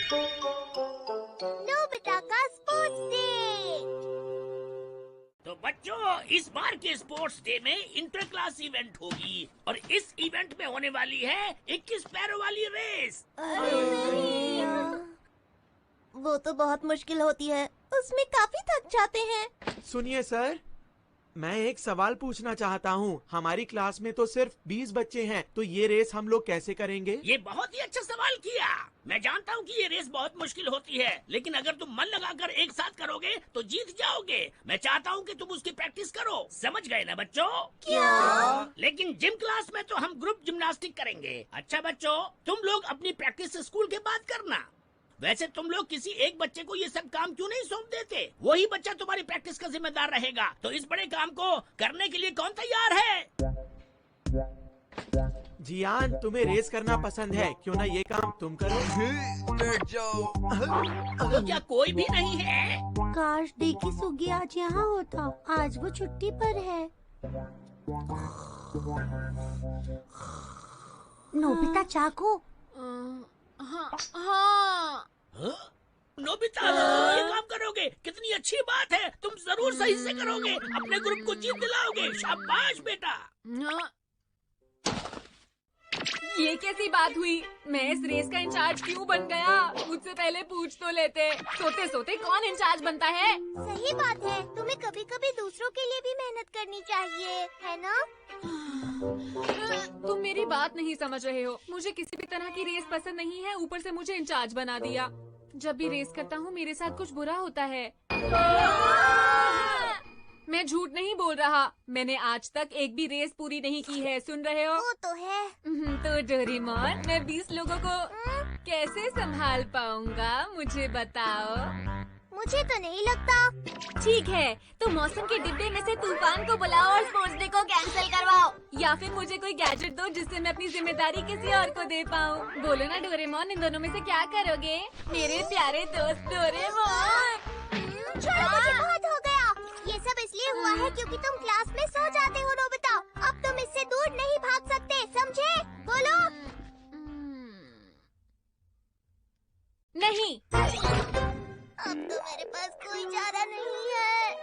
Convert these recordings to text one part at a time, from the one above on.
Nobita का sports day. तो बच्चों, इस बार के स्पोर्ट्स डे में इंटर क्लास इवेंट होगी और इस इवेंट में होने वाली है 21 पैरों वाली रेस। वो तो बहुत मुश्किल होती है, उसमें काफी थक जाते हैं। सुनिए सर, मैं एक सवाल पूछना चाहता हूँ। हमारी क्लास में तो सिर्फ 20 बच्चे हैं, तो ये रेस हम लोग कैसे करेंगे? ये बहुत ही अच्छा सवाल किया। मैं जानता हूँ कि ये रेस बहुत मुश्किल होती है, लेकिन अगर तुम मन लगाकर एक साथ करोगे तो जीत जाओगे। मैं चाहता हूँ कि तुम उसकी प्रैक्टिस करो। समझ गए ना बच्चों? क्या? लेकिन जिम क्लास में तो हम ग्रुप जिम्नास्टिक करेंगे। अच्छा बच्चों, तुम लोग अपनी प्रैक्टिस स्कूल के बाद करना। वैसे तुम लोग किसी एक बच्चे को ये सब काम क्यों नहीं सौंप देते? वही बच्चा तुम्हारी प्रैक्टिस का जिम्मेदार रहेगा। तो इस बड़े काम को करने के लिए कौन तैयार है? जियान, तुम्हें रेस करना पसंद है, क्यों ना ये काम तुम करो? तो क्या कोई भी नहीं है? काश देखी सुगी आज यहाँ होता। आज वो छुट्टी पर है। नोबिता चाकू। हाँ? नोबिता, ये काम करोगे? कितनी अच्छी बात है। तुम जरूर सही से करोगे। अपने ग्रुप को जीत दिलाओगे। शाबाश बेटा। ये कैसी बात हुई? मैं इस रेस का इंचार्ज क्यों बन गया? मुझसे पहले पूछ तो लेते। सोते सोते कौन इंचार्ज बनता है? सही बात है, तुम्हें कभी कभी दूसरों के लिए भी मेहनत करनी चाहिए, है ना? तुम मेरी बात नहीं समझ रहे हो। मुझे किसी भी तरह की रेस पसंद नहीं है, ऊपर से मुझे इंचार्ज बना दिया। जब भी रेस करता हूँ मेरे साथ कुछ बुरा होता है। मैं झूठ नहीं बोल रहा। मैंने आज तक एक भी रेस पूरी नहीं की है। सुन रहे हो? वो तो है। तो डोरेमोन, मैं 20 लोगों को कैसे संभाल पाऊंगा, मुझे बताओ। मुझे तो नहीं लगता। ठीक है, तो मौसम के डिब्बे में से तूफान को बुलाओ और स्पोर्ट्स डे को कैंसिल करवाओ। या फिर मुझे कोई गैजेट दो जिससे मैं अपनी जिम्मेदारी किसी और को दे पाऊँ। बोलो ना डोरेमोन, इन दोनों में से क्या करोगे? मेरे प्यारे दोस्त डोरेमोन। छोड़ो, मुझे बहुत हो गया। ये सब इसलिए हुआ है क्योंकि तुम क्लास में सो जाते हो नोबिता। अब तुम इससे दूर नहीं भाग सकते, समझे? बोलो। नहीं। अब तो मेरे पास कोई चारा नहीं है।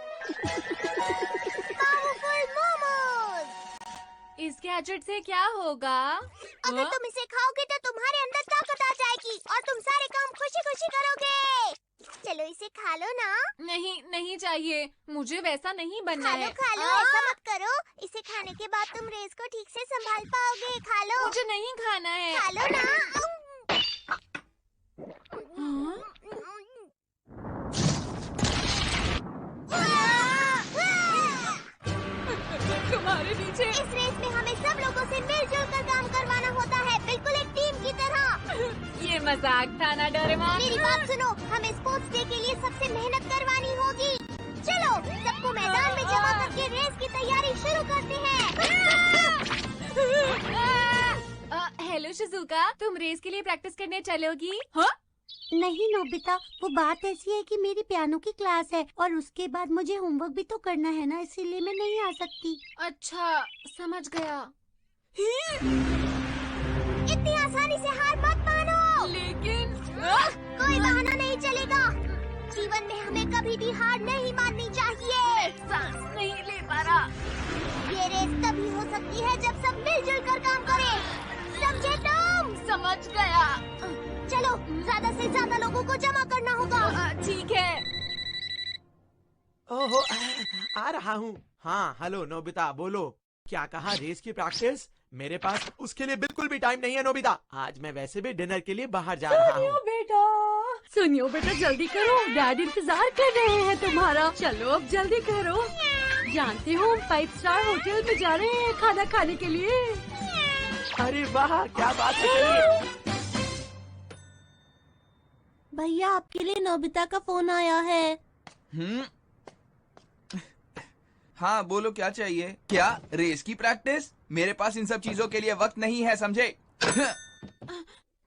पावरफुल मोमोज। इस गैजेट से क्या होगा? अगर तुम इसे खाओगे तो तुम्हारे अंदर ताकत आ जाएगी और तुम सारे काम खुशी खुशी करोगे। चलो इसे खा लो ना। नहीं, नहीं चाहिए। मुझे वैसा नहीं बनना है। खा लो, ऐसा मत करो। इसे खाने के बाद तुम रेस को ठीक से संभाल पाओगे। खा लो। मुझे नहीं खाना है। खा लो ना। तुम्हारे पीछे। इस रेस में हमें सब लोगों से मिलजुल कर काम करवाना होता है, बिल्कुल एक टीम की तरह। ये मजाक था ना डोरेमोन? मेरी बात सुनो, हमें स्पोर्ट्स डे के लिए सबसे मेहनत करवानी होगी। चलो सबको मैदान में जमा करके रेस की तैयारी शुरू करते हैं। हेलो शिजुका, तुम रेस के लिए प्रैक्टिस करने चलोगी? हाँ? नहीं नोबिता, वो बात ऐसी है कि मेरी पियानो की क्लास है और उसके बाद मुझे होमवर्क भी तो करना है ना, इसीलिए मैं नहीं आ सकती। अच्छा, समझ गया। इतनी आसानी से हार मत मानो। लेकिन कोई बहाना नहीं चलेगा। जीवन में हमें कभी भी हार नहीं माननी चाहिए। सांस नहीं ले पा रहा। ये रेस तभी हो सकती है जब सब मिलजुल कर काम करें, समझे तुम? समझ गया। चलो ज्यादा से ज्यादा लोगों को जमा करना होगा। ठीक है। ओहो, आ रहा हूँ। हाँ, हेलो नोबिता, बोलो। क्या कहा? रेस की प्रैक्टिस? मेरे पास उसके लिए बिल्कुल भी टाइम नहीं है नोबिता। आज मैं वैसे भी डिनर के लिए बाहर जा रहा हूँ। सुनियो बेटा, जल्दी करो, डैड इंतजार कर रहे हैं तुम्हारा। चलो अब जल्दी करो। जानते हो, हम 5 स्टार होटल में जा रहे हैं खाना खाने के लिए। अरे वाह, क्या बात है। चलिए। भैया, आपके लिए नोबिता का फोन आया है। हाँ बोलो, क्या चाहिए? क्या रेस की प्रैक्टिस? मेरे पास इन सब चीजों के लिए वक्त नहीं है, समझे?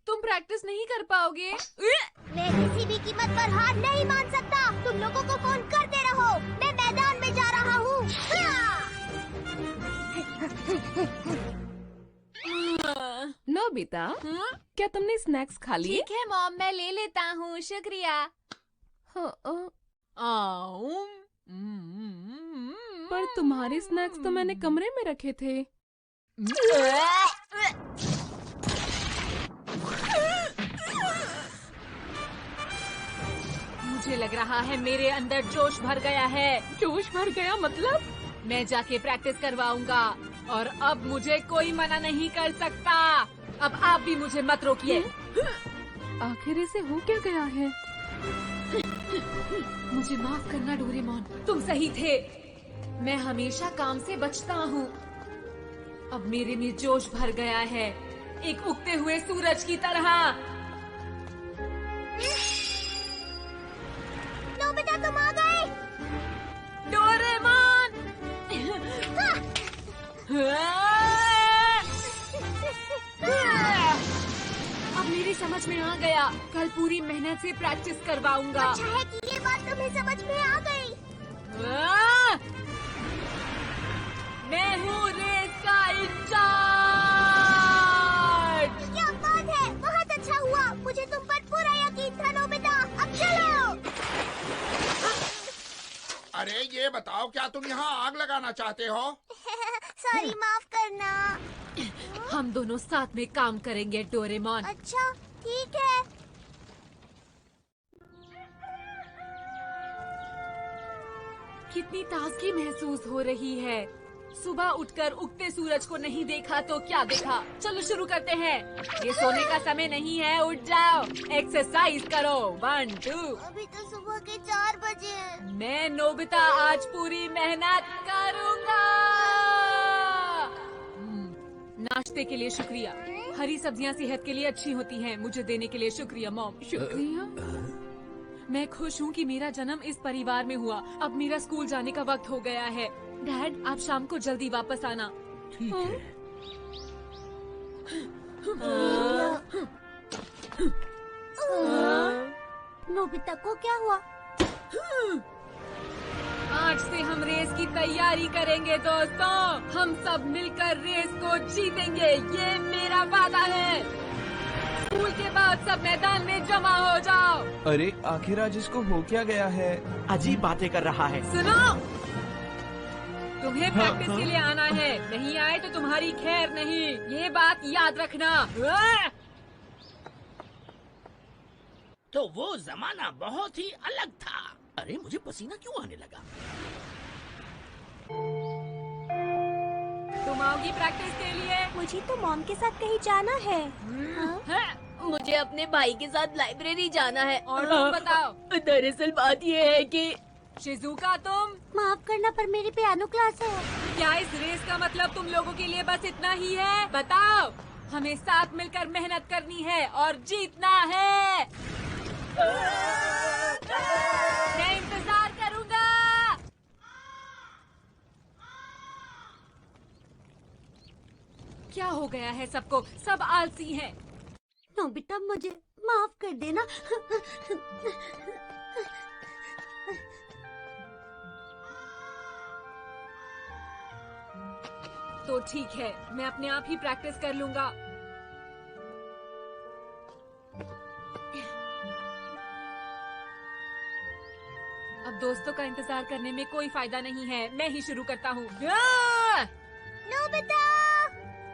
तुम प्रैक्टिस नहीं कर पाओगे। मैं किसी भी कीमत पर हार नहीं मान सकता। तुम लोगों को फोन करते रहो, मैं मैदान में जा रहा हूँ। नोबिता, क्या तुमने स्नैक्स खा लिए? ठीक है मॉम, मैं ले लेता हूँ, शुक्रिया। पर तुम्हारे स्नैक्स तो मैंने कमरे में रखे थे। मुझे लग रहा है मेरे अंदर जोश भर गया है। जोश भर गया मतलब? मैं जाके प्रैक्टिस करवाऊंगा और अब मुझे कोई मना नहीं कर सकता। अब आप भी मुझे मत रोकिए। आखिर इसे हो क्या गया है? मुझे माफ करना डोरेमोन, तुम सही थे। मैं हमेशा काम से बचता हूँ। अब मेरे में जोश भर गया है, एक उगते हुए सूरज की तरह। नोबिता तुम आ गए। डोरेमोन! अब मेरी समझ में आ गया। कल पूरी मेहनत से प्रैक्टिस करवाऊंगा। अच्छा है कि ये बात तुम्हें समझ में आ गई। मैं हूँ रेस का इंचार्ज। क्या बात है, बहुत अच्छा हुआ। मुझे तुम पर पूरा यकीन था नोबिता। अब चलो। अरे ये बताओ, क्या तुम यहाँ आग लगाना चाहते हो? सॉरी, माफ करना। हम दोनों साथ में काम करेंगे डोरेमोन। अच्छा ठीक है। कितनी ताजगी महसूस हो रही है। सुबह उठकर उगते सूरज को नहीं देखा तो क्या देखा। चलो शुरू करते हैं। ये सोने का समय नहीं है, उठ जाओ, एक्सरसाइज करो। 1 2। अभी तो सुबह के 4 बजे हैं। मैं नोबिता आज पूरी मेहनत करूंगा। नाश्ते के लिए शुक्रिया। हरी सब्जियां सेहत के लिए अच्छी होती हैं। मुझे देने के लिए शुक्रिया मॉम। शुक्रिया। मैं खुश हूँ कि मेरा जन्म इस परिवार में हुआ। अब मेरा स्कूल जाने का वक्त हो गया है। डैड, आप शाम को जल्दी वापस आना। ठीक है। नोबिता को क्या हुआ? आज से हम रेस की तैयारी करेंगे दोस्तों। हम सब मिलकर रेस को जीतेंगे, ये मेरा वादा है। स्कूल के बाद सब मैदान में जमा हो जाओ। अरे आखिर आज इसको हो क्या गया है? अजीब बातें कर रहा है। सुनो, तुम्हें प्रैक्टिस के लिए आना है। नहीं आए तो तुम्हारी खैर नहीं, ये बात याद रखना। तो वो जमाना बहुत ही अलग था। अरे मुझे पसीना क्यों आने लगा? तुम आओगी प्रैक्टिस के लिए? मुझे तो मॉम के साथ कहीं जाना है। मुझे अपने भाई के साथ लाइब्रेरी जाना है। और तुम बताओ? दरअसल बात ये है कि शिजुका, तुम? माफ करना पर मेरी पियानो क्लास है। क्या इस रेस का मतलब तुम लोगों के लिए बस इतना ही है? बताओ। हमें साथ मिलकर मेहनत करनी है और जीतना है। मैं इंतजार करूंगा। क्या हो गया है सबको? सब आलसी हैं। नोबिता मुझे माफ कर देना। तो ठीक है, मैं अपने आप ही प्रैक्टिस कर लूंगा। अब दोस्तों का इंतजार करने में कोई फायदा नहीं है। मैं ही शुरू करता हूँ। नोबिता,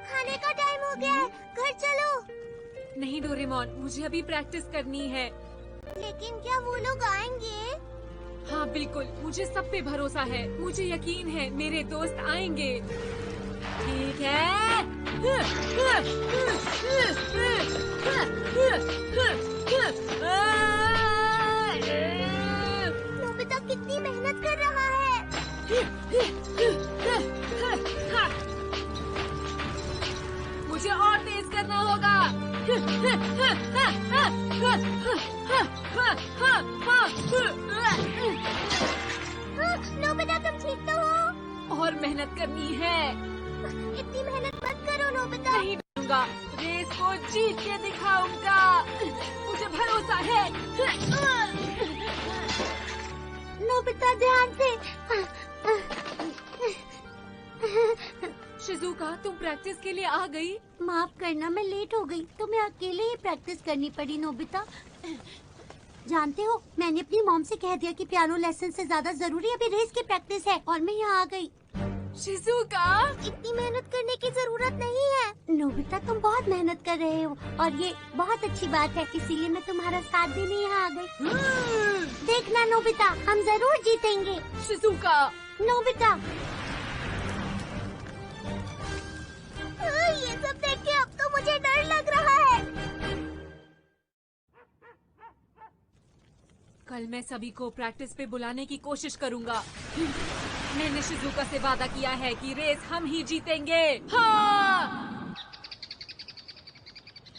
खाने का टाइम हो गया है, घर चलो। नहीं डोरेमोन, मुझे अभी प्रैक्टिस करनी है। लेकिन क्या वो लोग आएंगे? हाँ बिल्कुल, मुझे सब पे भरोसा है। मुझे यकीन है मेरे दोस्त आएंगे। ठीक है। नोबिता कितनी मेहनत कर रहा है। मुझे और तेज करना होगा। नोबिता तुम ठीक तो हो? और मेहनत करनी है। इतनी मेहनत मत करो नोबिता। नहीं डरूंगा, रेस को जीत के दिखाऊंगा। मुझे भरोसा है। नोबिता ध्यान से। शिजुका, तुम प्रैक्टिस के लिए आ गई? माफ करना, मैं लेट हो गई। तुम्हें अकेले ही प्रैक्टिस करनी पड़ी नोबिता। जानते हो, मैंने अपनी मॉम से कह दिया कि पियानो लेसन से ज्यादा जरूरी अभी रेस की प्रैक्टिस है और मैं यहाँ आ गई। शिजुका, इतनी मेहनत करने की जरूरत नहीं है। नोबिता, तुम बहुत मेहनत कर रहे हो और ये बहुत अच्छी बात है, इसीलिए मैं तुम्हारा साथ देने यहाँ आ गई। देखना नोबिता, हम जरूर जीतेंगे। शिजुका, नोबिता, ये सब देख के अब तो मुझे डर लग रहा है। कल मैं सभी को प्रैक्टिस पे बुलाने की कोशिश करूंगा। मैंने शिजुका से वादा किया है कि रेस हम ही जीतेंगे। हाँ!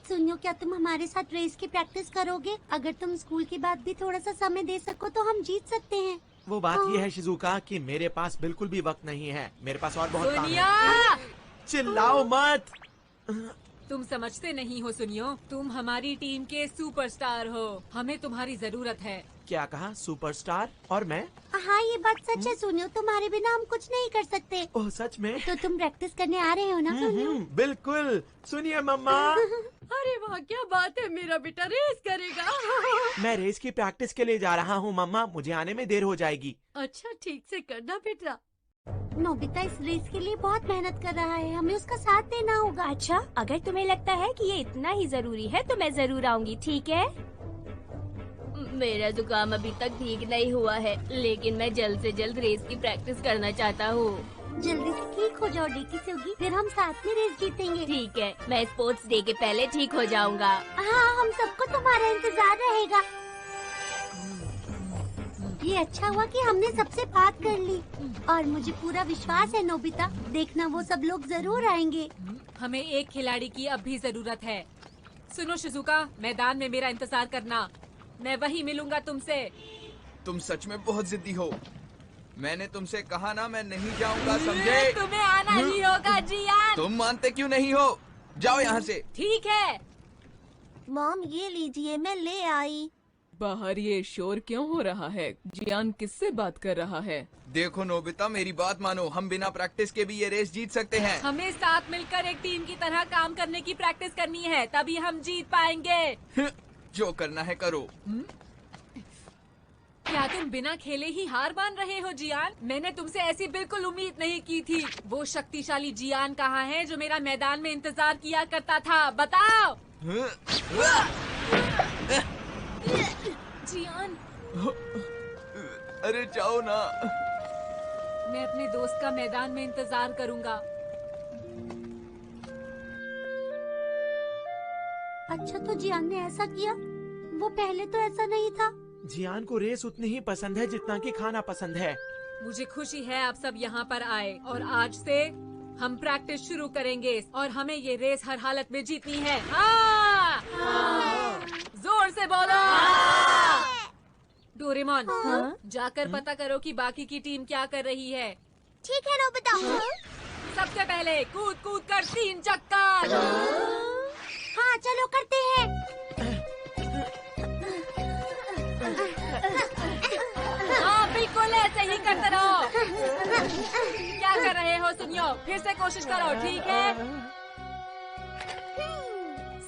सुनियो, क्या तुम हमारे साथ रेस की प्रैक्टिस करोगे? अगर तुम स्कूल के बाद भी थोड़ा सा समय दे सको तो हम जीत सकते हैं। वो बात ये है शिजुका कि मेरे पास बिल्कुल भी वक्त नहीं है। मेरे पास और बहुत काम सोनिया, है। चिल्लाओ मत। तुम समझते नहीं हो सुनियो, तुम हमारी टीम के सुपरस्टार हो। हमें तुम्हारी जरूरत है। क्या कहा? सुपरस्टार? और मैं? हाँ, ये बात सच है सुनियो, तुम्हारे बिना हम कुछ नहीं कर सकते। ओह, सच में? तो तुम प्रैक्टिस करने आ रहे हो ना सुनियो? बिल्कुल। सुनिए मम्मा, अरे वाह, क्या बात है, मेरा बेटा रेस करेगा। मैं रेस की प्रैक्टिस के लिए जा रहा हूँ मम्मा, मुझे आने में देर हो जाएगी। अच्छा, ठीक से करना बेटा। नोबिता इस रेस के लिए बहुत मेहनत कर रहा है, हमें उसका साथ देना होगा। अच्छा, अगर तुम्हें लगता है कि ये इतना ही जरूरी है तो मैं जरूर आऊंगी, ठीक है? मेरा जुकाम अभी तक ठीक नहीं हुआ है, लेकिन मैं जल्द से जल्द रेस की प्रैक्टिस करना चाहता हूँ। जल्दी से ठीक हो जाओ डेकी सोगी, फिर हम साथ में रेस जीतेंगे। ठीक है, मैं स्पोर्ट्स डे के पहले ठीक हो जाऊंगा। हाँ, हम सबको तुम्हारा इंतजार रहेगा। ये अच्छा हुआ कि हमने सबसे बात कर ली और मुझे पूरा विश्वास है नोबिता, देखना वो सब लोग जरूर आएंगे। हमें एक खिलाड़ी की अब भी जरूरत है। सुनो शिजुका, मैदान में मेरा इंतजार करना, मैं वहीं मिलूंगा तुमसे। तुम सच में बहुत जिद्दी हो। मैंने तुमसे कहा ना, मैं नहीं जाऊंगा, समझे? तुम्हें आना ही होगा जियान। तुम मानते क्यों नहीं हो? जाओ यहाँ से। ठीक है। मॉम, ये लीजिए, मैं ले आई। बाहर ये शोर क्यों हो रहा है? जियान किससे बात कर रहा है? देखो नोबिता, मेरी बात मानो, हम बिना प्रैक्टिस के भी ये रेस जीत सकते हैं। हमें साथ मिलकर एक टीम की तरह काम करने की प्रैक्टिस करनी है, तभी हम जीत पाएंगे। जो करना है करो। क्या तुम बिना खेले ही हार मान रहे हो जियान? मैंने तुमसे ऐसी बिल्कुल उम्मीद नहीं की थी। वो शक्तिशाली जियान कहाँ है जो मेरा मैदान में इंतजार किया करता था? बताओ। जियान, अरे जाओ ना। मैं अपने दोस्त का मैदान में इंतजार करूंगा। अच्छा, तो जियान ने ऐसा किया? वो पहले तो ऐसा नहीं था। जियान को रेस उतनी ही पसंद है जितना कि खाना पसंद है। मुझे खुशी है आप सब यहाँ पर आए और आज से हम प्रैक्टिस शुरू करेंगे और हमें ये रेस हर हालत में जीतनी है। हाँ! जोर से बोलो। डोरेमोन, जाकर पता करो कि बाकी की टीम क्या कर रही है। ठीक है नोबिता। सबसे पहले कूद कूद कर 3 चक्कर। हाँ, चलो करते हैं। हाँ, बिल्कुल ऐसे ही करते रहो। क्या कर रहे हो सुनियो, फिर से कोशिश करो, ठीक है?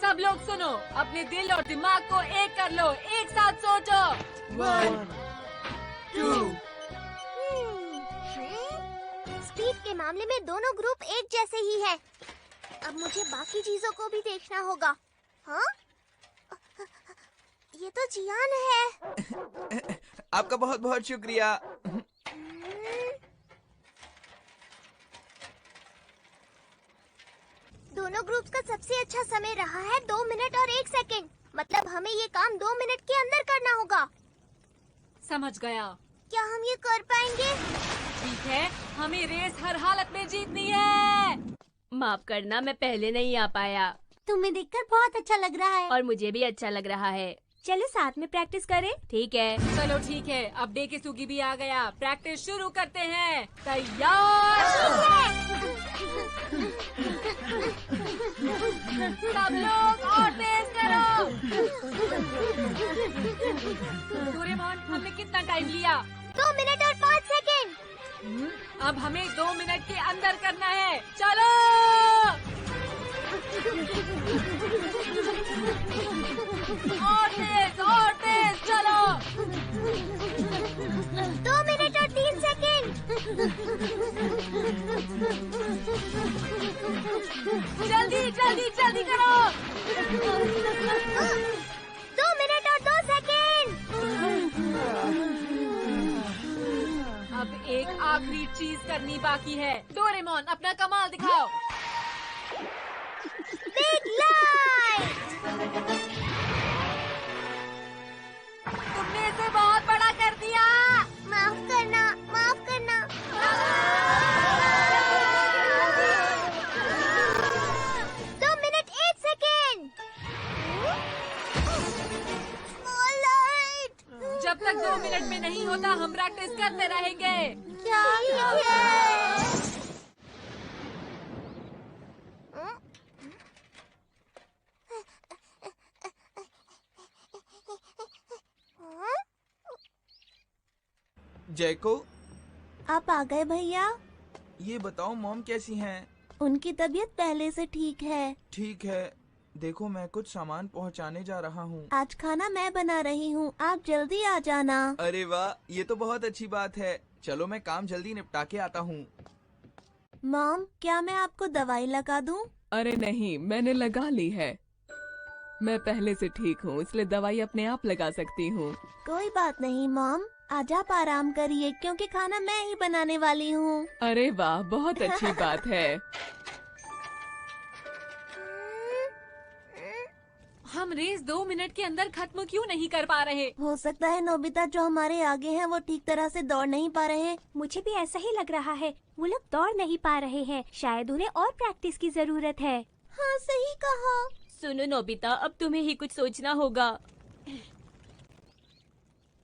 सब लोग सुनो, अपने दिल और दिमाग को एक कर लो, एक साथ सोचो। 1, 2। स्पीड के मामले में दोनों ग्रुप एक जैसे ही है। अब मुझे बाकी चीजों को भी देखना होगा। हाँ, ये तो जियान है। आपका बहुत बहुत शुक्रिया। दोनों ग्रुप्स का सबसे अच्छा समय रहा है 2 मिनट और 1 सेकंड। मतलब हमें ये काम 2 मिनट के अंदर करना होगा। समझ गया। क्या हम ये कर पाएंगे? ठीक है, हमें रेस हर हालत में जीतनी है। माफ करना, मैं पहले नहीं आ पाया तुम्हें देखकर बहुत अच्छा लग रहा है। और मुझे भी अच्छा लग रहा है। चलो साथ में प्रैक्टिस करें, ठीक है? चलो ठीक है, अब डे की सुगी भी आ गया, प्रैक्टिस शुरू करते हैं। तैयार? सब लोग और तेज करो। डोरेमोन, हमने कितना टाइम लिया? 2 मिनट और 5 सेकंड। अब हमें 2 मिनट के अंदर करना है। चलो। और तेज चलो। 2 मिनट और 3 सेकेंड। जल्दी जल्दी जल्दी करो। 2 मिनट और 2 सेकेंड। अब एक आखिरी चीज करनी बाकी है। डोरेमोन अपना कमाल दिखाओ। Big light. तुमने इसे बहुत बड़ा कर दिया। माफ करना, माफ करना। 2 मिनट 8 सेकेंड। Small light. जब तक 2 मिनट में नहीं होता हम प्रैक्टिस करते रहेंगे। क्या है? जयको, आप आ गए भैया। ये बताओ मॉम कैसी हैं? उनकी तबीयत पहले से ठीक है। ठीक है, देखो मैं कुछ सामान पहुंचाने जा रहा हूँ। आज खाना मैं बना रही हूँ, आप जल्दी आ जाना। अरे वाह, ये तो बहुत अच्छी बात है। चलो मैं काम जल्दी निपटा के आता हूँ। मॉम, क्या मैं आपको दवाई लगा दूँ? अरे नहीं, मैंने लगा ली है। मैं पहले से ठीक हूँ, इसलिए दवाई अपने आप लगा सकती हूँ। कोई बात नहीं मॉम, आज आप आराम करिए क्योंकि खाना मैं ही बनाने वाली हूँ। अरे वाह, बहुत अच्छी बात है। हम रेस 2 मिनट के अंदर खत्म क्यों नहीं कर पा रहे? हो सकता है नोबिता जो हमारे आगे हैं वो ठीक तरह से दौड़ नहीं पा रहे हैं। मुझे भी ऐसा ही लग रहा है। वो लोग दौड़ नहीं पा रहे हैं। शायद उन्हें और प्रैक्टिस की जरूरत है। हाँ सही कहा। सुनो नोबिता, अब तुम्हें ही कुछ सोचना होगा।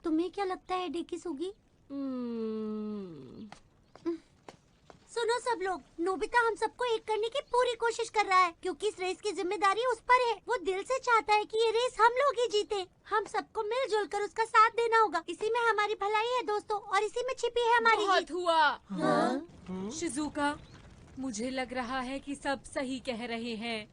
तुम्हें क्या लगता है डेकी सुगी? सुनो सब लोग, नोबिता हम सबको एक करने की पूरी कोशिश कर रहा है क्योंकि इस रेस की जिम्मेदारी उस पर है। वो दिल से चाहता है कि ये रेस हम लोग ही जीते। हम सबको मिलजुल कर उसका साथ देना होगा। इसी में हमारी भलाई है दोस्तों, और इसी में छिपी है हमारी बहुत जीत। हुआ। हाँ? शिजुका, मुझे लग रहा है कि सब सही कह रहे हैं।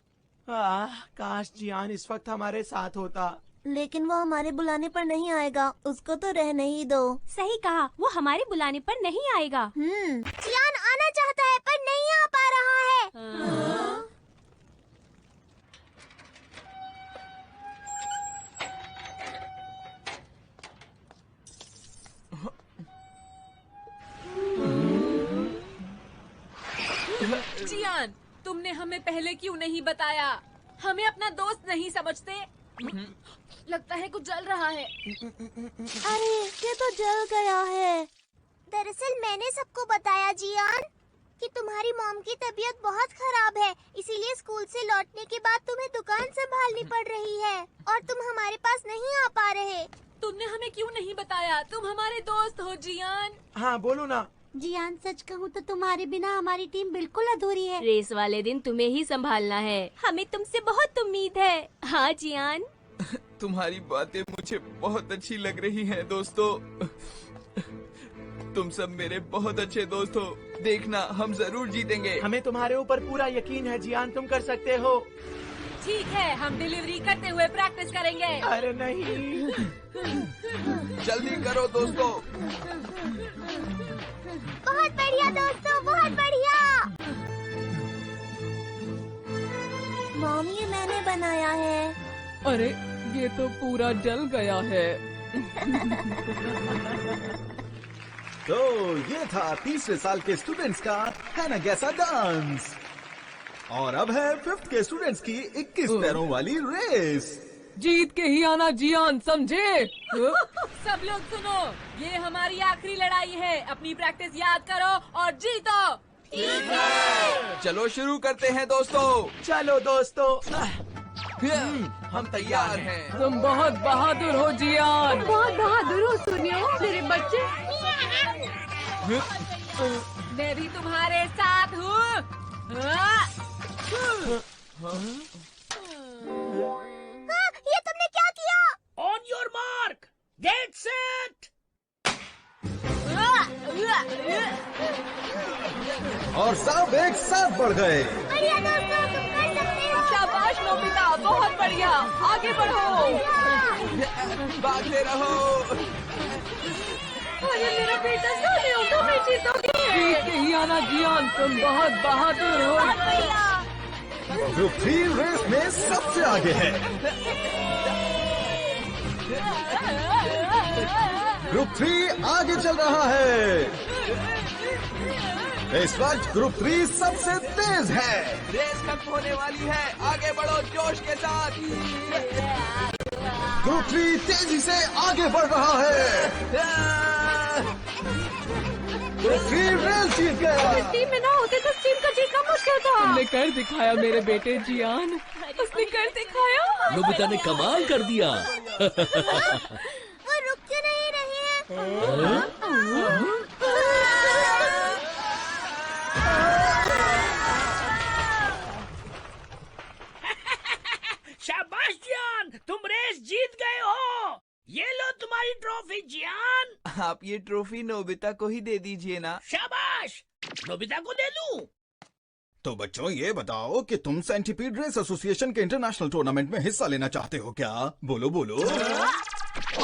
काश जियान इस वक्त हमारे साथ होता। लेकिन वो हमारे बुलाने पर नहीं आएगा, उसको तो रहने ही दो। सही कहा, वो हमारे बुलाने पर नहीं आएगा। जियान आना चाहता है पर नहीं आ पा रहा है। जियान, तुमने हमें पहले क्यों नहीं बताया? हमें अपना दोस्त नहीं समझते? लगता है कुछ जल रहा है। अरे ये तो जल गया है। दरअसल मैंने सबको बताया जियान कि तुम्हारी मॉम की तबीयत बहुत खराब है, इसीलिए स्कूल से लौटने के बाद तुम्हें दुकान संभालनी पड़ रही है और तुम हमारे पास नहीं आ पा रहे। तुमने हमें क्यों नहीं बताया? तुम हमारे दोस्त हो जियान। हाँ बोलो ना। जियान सच कहूँ तो तुम्हारे बिना हमारी टीम बिल्कुल अधूरी है। रेस वाले दिन तुम्हें ही संभालना है। हमें तुमसे बहुत उम्मीद है। हाँ जियान। तुम्हारी बातें मुझे बहुत अच्छी लग रही हैं दोस्तों। तुम सब मेरे बहुत अच्छे दोस्त हो। देखना हम जरूर जीतेंगे। हमें तुम्हारे ऊपर पूरा यकीन है जियान, तुम कर सकते हो। ठीक है, हम डिलीवरी करते हुए प्रैक्टिस करेंगे। अरे नहीं। जल्दी करो दोस्तों। बहुत बढ़िया दोस्तों, बहुत बढ़िया। मॉम, ये मैंने बनाया है। अरे ये तो पूरा जल गया है। तो ये था तीसरे साल के स्टूडेंट्स का है ना कैसा डांस। और अब है 5th के स्टूडेंट्स की 21 पैरों वाली रेस। जीत के ही आना जियान, समझे? सब लोग सुनो, ये हमारी आखिरी लड़ाई है। अपनी प्रैक्टिस याद करो और जीतो। ठीक है, चलो शुरू करते हैं दोस्तों। चलो दोस्तों, हम तैयार हैं। तुम बहुत बहादुर हो जियान। बहुत बहादुर हो सुनियो मेरे बच्चे। मैं भी तुम्हारे साथ हूँ। ये तुमने क्या किया? On your mark, get set. और सब एक साथ बढ़ गए। बढ़िया दोस्तों, तुम कर सकते हो। शाबाश नोबिता, बहुत बढ़िया, आगे बढ़ो। भागते रहो। अरे मेरा बेटा सोने उठो, मैं जीतोगे। ठीक है याना जियान, तुम बहुत बहादुर हो। ग्रुप 3 रेस में सबसे आगे है। ग्रुप 3 आगे चल रहा है। इस वक्त ग्रुप 3 सबसे तेज है। रेस खत्म होने वाली है, आगे बढ़ो जोश के साथ। ग्रुप 3 तेजी से आगे बढ़ रहा है। ग्रुप 3 रेस जीत गया। टीम में ना होते तो टीम का जीतना मुश्किल था। तुमने कर दिखाया मेरे बेटे जियान, उसने कर दिखाया। नोबिता ने कमाल कर दिया। वो रुक क्यों नहीं रही है? शाबाश जियान, तुम रेस जीत गए हो। ये लो तुम्हारी ट्रॉफी जियान। आप ये ट्रॉफी नोबिता को ही दे दीजिए ना। शाबाश, नोबिता को दे दूं? तो बच्चों ये बताओ कि तुम सेंटीपीड रेस एसोसिएशन के इंटरनेशनल टूर्नामेंट में हिस्सा लेना चाहते हो क्या? बोलो बोलो।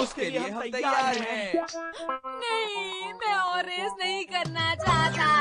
उसके लिए हम तैयार हैं। नहीं, मैं और रेस नहीं करना चाहता।